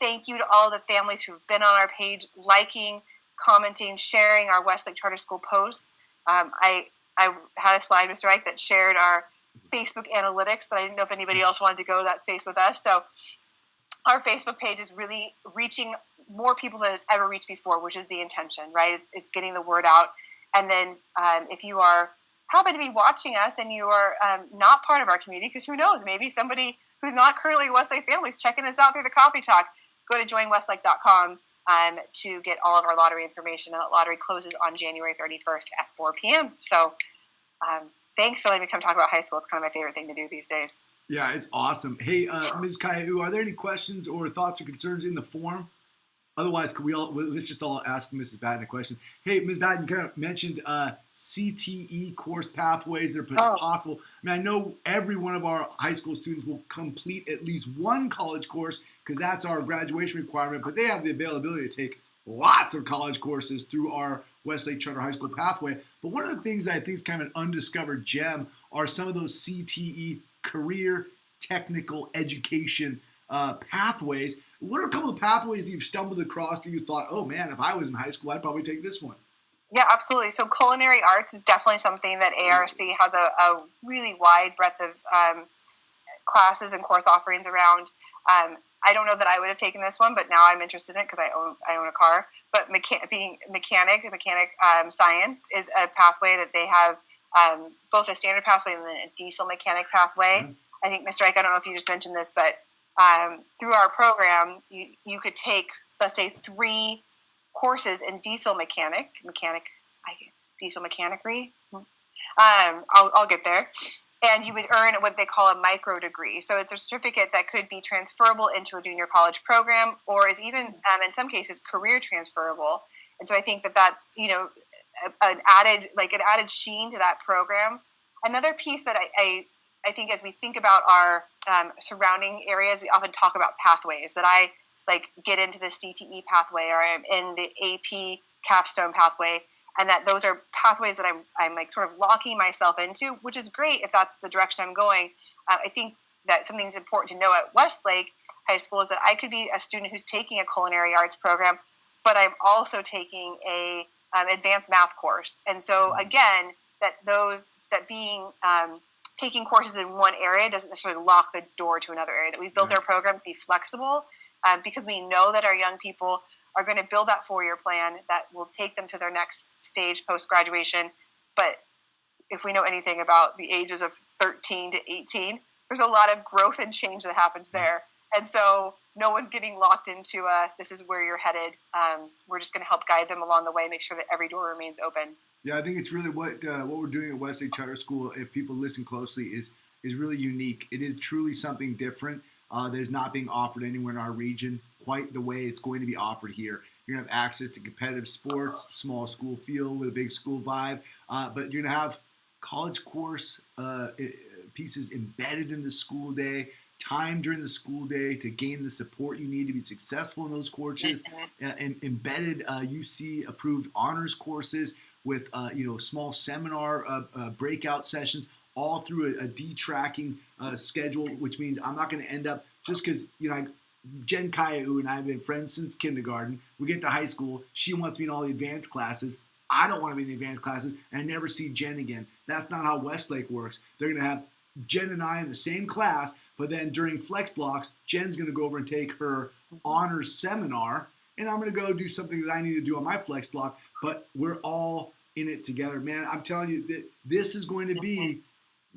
Thank you to all the families who've been on our page, liking, commenting, sharing our Westlake Charter School posts. I had a slide, Mr. Ike, that shared our Facebook analytics, but I didn't know if anybody else wanted to go to that space with us. So our Facebook page is really reaching more people than it's ever reached before, which is the intention, right? It's getting the word out. And then if you are happen to be watching us and you are not part of our community, because who knows, maybe somebody who's not currently a Westlake family is checking us out through the Coffee Talk, go to joinwestlake.com to get all of our lottery information. And that lottery closes on January 31st at 4 p.m. So thanks for letting me come talk about high school. It's kind of my favorite thing to do these days. Yeah, it's awesome. Hey, Ms. Caillou, are there any questions or thoughts or concerns in the form? Otherwise, let's just all ask Mrs. Battin a question. Hey, Ms. Battin, you kind of mentioned CTE course pathways that are possible. I mean, I know every one of our high school students will complete at least one college course because that's our graduation requirement, but they have the availability to take lots of college courses through our Westlake Charter High School pathway. But one of the things that I think is kind of an undiscovered gem are some of those CTE, career technical education pathways. What are a couple of pathways that you've stumbled across that you thought, oh man, if I was in high school, I'd probably take this one? Yeah, absolutely. So culinary arts is definitely something that ARC has a really wide breadth of classes and course offerings around. I don't know that I would have taken this one, but now I'm interested in it because I own a car. But being mechanic science is a pathway that they have, both a standard pathway and then a diesel mechanic pathway. Mm-hmm. I think, Mr. Ike, I don't know if you just mentioned this, but through our program, you could take, let's say, 3 courses in diesel diesel mechanicry. I'll get there. And you would earn what they call a micro degree. So it's a certificate that could be transferable into a junior college program, or is even, in some cases, career transferable. And so I think that that's, an added sheen to that program. Another piece that I think as we think about our surrounding areas, we often talk about pathways, that I get into the CTE pathway, or I'm in the AP capstone pathway, and that those are pathways that I'm sort of locking myself into, which is great if that's the direction I'm going. I think that something that's important to know at Westlake High School is that I could be a student who's taking a culinary arts program, but I'm also taking a advanced math course. And so again, taking courses in one area doesn't necessarily lock the door to another area, that we built our program to be flexible because we know that our young people are going to build that 4-year plan that will take them to their next stage post-graduation. But if we know anything about the ages of 13 to 18, there's a lot of growth and change that happens there. And so no one's getting locked into this is where you're headed. We're just going to help guide them along the way, make sure that every door remains open. Yeah, I think it's really what we're doing at Westlake Charter School, if people listen closely, is really unique. It is truly something different that is not being offered anywhere in our region quite the way it's going to be offered here. You're going to have access to competitive sports, small school feel with a big school vibe, but you're going to have college course pieces embedded in the school day, time during the school day to gain the support you need to be successful in those courses, and embedded UC approved honors courses with small seminar breakout sessions, all through a D-tracking schedule, which means I'm not going to end up just because Jen Kayau and I have been friends since kindergarten. We get to high school, she wants me in all the advanced classes. I don't want to be in the advanced classes, and I never see Jen again. That's not how Westlake works. They're going to have Jen and I in the same class, but then during flex blocks, Jen's going to go over and take her honors seminar, and I'm going to go do something that I need to do on my flex block, but we're all in it together. Man, I'm telling you that this is going to be,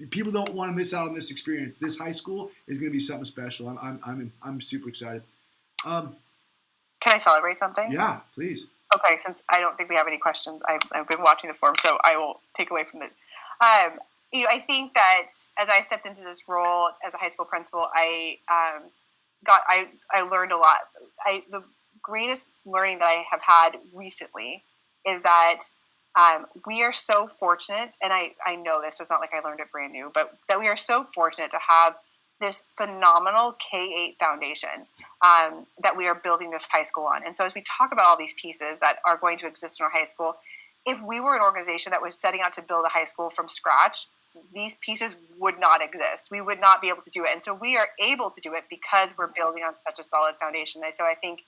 people don't want to miss out on this experience. This high school is going to be something special. I'm super excited. Can I celebrate something? Yeah, please. Okay, since I don't think we have any questions, I've been watching the form, so I will take away from it. I think that as I stepped into this role as a high school principal, I learned a lot. The greatest learning that I have had recently is that we are so fortunate, and I know this, so it's not like I learned it brand new, but that we are so fortunate to have this phenomenal K-8 foundation that we are building this high school on. And so as we talk about all these pieces that are going to exist in our high school, if we were an organization that was setting out to build a high school from scratch, these pieces would not exist. We would not be able to do it. And so we are able to do it because we're building on such a solid foundation. And so I think,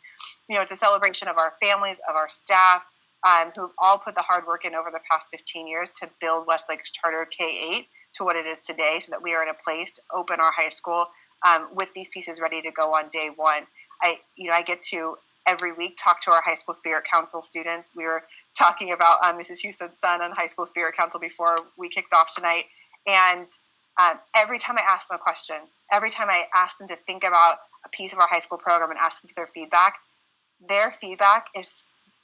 it's a celebration of our families, of our staff, who've all put the hard work in over the past 15 years to build Westlake's Charter K-8 to what it is today, so that we are in a place to open our high school with these pieces ready to go on day one. I get to every week talk to our high school spirit council students. We were talking about Mrs. Hustead's son on high school spirit council before we kicked off tonight. And every time I ask them a question, every time I ask them to think about a piece of our high school program and ask them for their feedback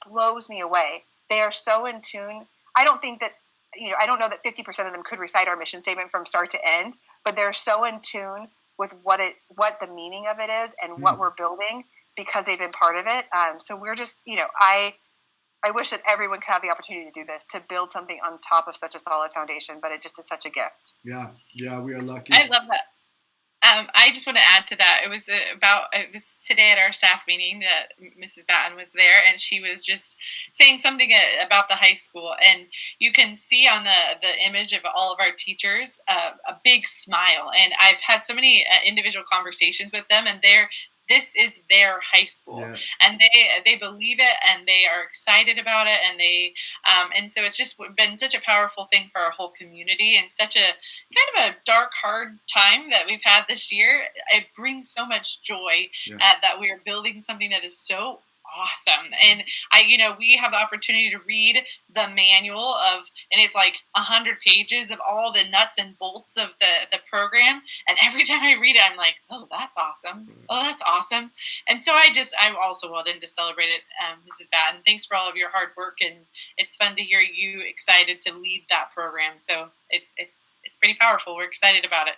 blows me away. They are so in tune. I don't think that, I don't know that 50% of them could recite our mission statement from start to end, but they're so in tune with what the meaning of it is and what we're building because they've been part of it. So we're just, I wish that everyone could have the opportunity to do this, to build something on top of such a solid foundation, but it just is such a gift. Yeah, we are lucky. I love that. I just want to add to that. It was today at our staff meeting that Mrs. Battin was there, and she was just saying something about the high school. And you can see on the image of all of our teachers a big smile. And I've had so many individual conversations with them, and this is their high school, Yes. and they believe it, and they are excited about it, and so it's just been such a powerful thing for our whole community, and such a kind of a dark, hard time that we've had this year. It brings so much joy that we are building something that is so awesome. And we have the opportunity to read the manual and it's like 100 pages of all the nuts and bolts of the program. And every time I read it, I'm like, oh, that's awesome. Oh, that's awesome. And so I also wanted to celebrate it, Mrs. Battin. Thanks for all of your hard work, and it's fun to hear you excited to lead that program. So it's pretty powerful. We're excited about it.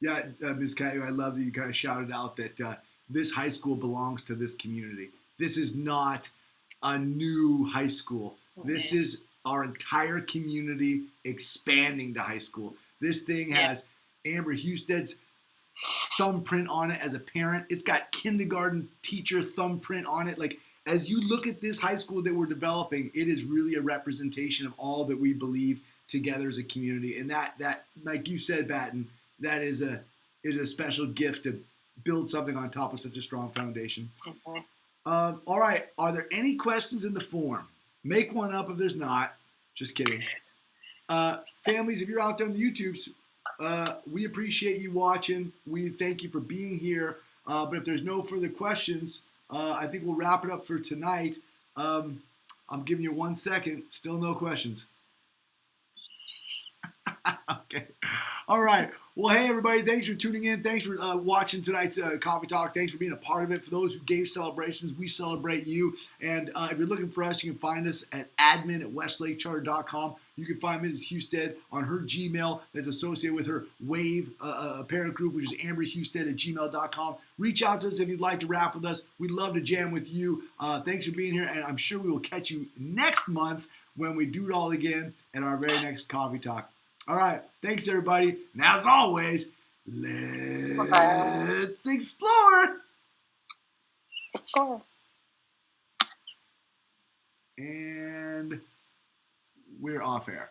Yeah, Ms. Caillou, I love that you kind of shouted out that this high school belongs to this community. This is not a new high school. This is our entire community expanding to high school. This thing has Amber Hustead's thumbprint on it as a parent. It's got kindergarten teacher thumbprint on it. Like, as you look at this high school that we're developing, it is really a representation of all that we believe together as a community. And that like you said, Battin, that is a special gift to build something on top of such a strong foundation. All right. Are there any questions in the form? Make one up if there's not. Just kidding. Families, if you're out there on the YouTubes, we appreciate you watching. We thank you for being here. But if there's no further questions, I think we'll wrap it up for tonight. I'm giving you 1 second. Still no questions. Okay. All right. Well, hey, everybody. Thanks for tuning in. Thanks for watching tonight's Coffee Talk. Thanks for being a part of it. For those who gave celebrations, we celebrate you. And if you're looking for us, you can find us at admin@westlakecharter.com. You can find Mrs. Hustead on her Gmail that's associated with her WAVE parent group, which is amberhustead@gmail.com. Reach out to us if you'd like to rap with us. We'd love to jam with you. Thanks for being here, and I'm sure we will catch you next month when we do it all again at our very next Coffee Talk. All right. Thanks, everybody. And as always, let's explore. Explore. And we're off air.